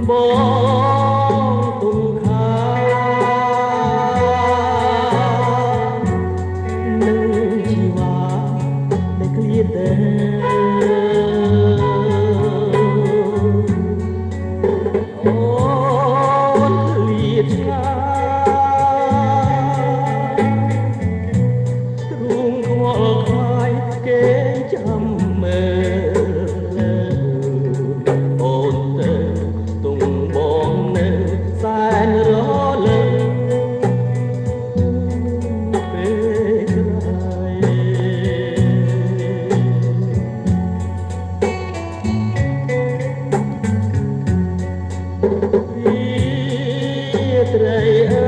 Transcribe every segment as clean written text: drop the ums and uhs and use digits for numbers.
បងទុំខានឹងជីវ៉ាដែលឃ្លាតតែអូនឃ្លាតឆ្ងាយទ្រូងខ្វល់ខ្វាយគេចាំមើលអូនទៅទុំបងនៅសែនរលើពេលក្រោយវាត្រីអើ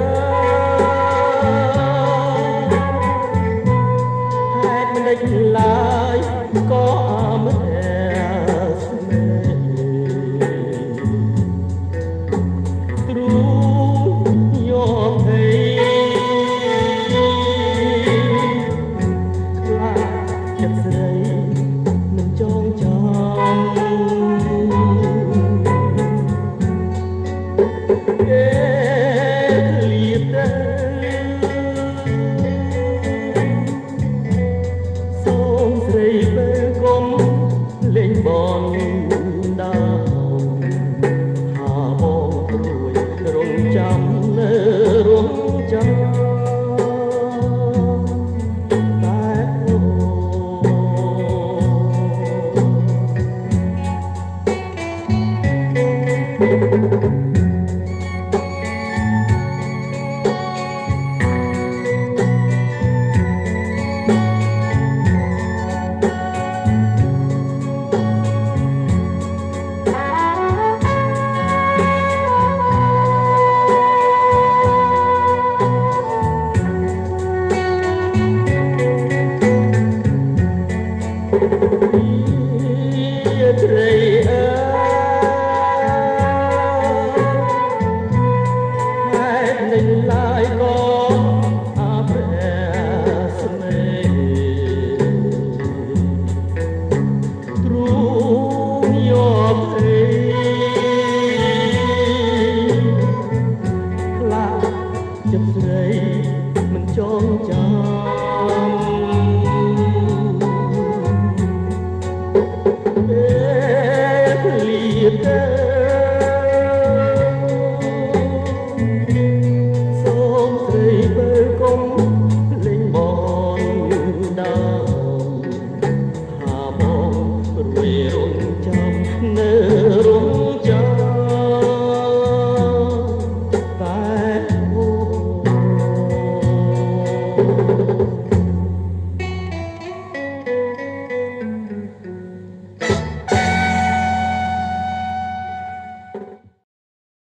ហេតុមិនដេចឡើយក៏មិនស្នេហ៍ទ្រូងយកភ័យខ្លាចចិត្តស្រីនឹងចងចាំគេឃ្លាតទៅសូមស្រីពេលកុំលេងបន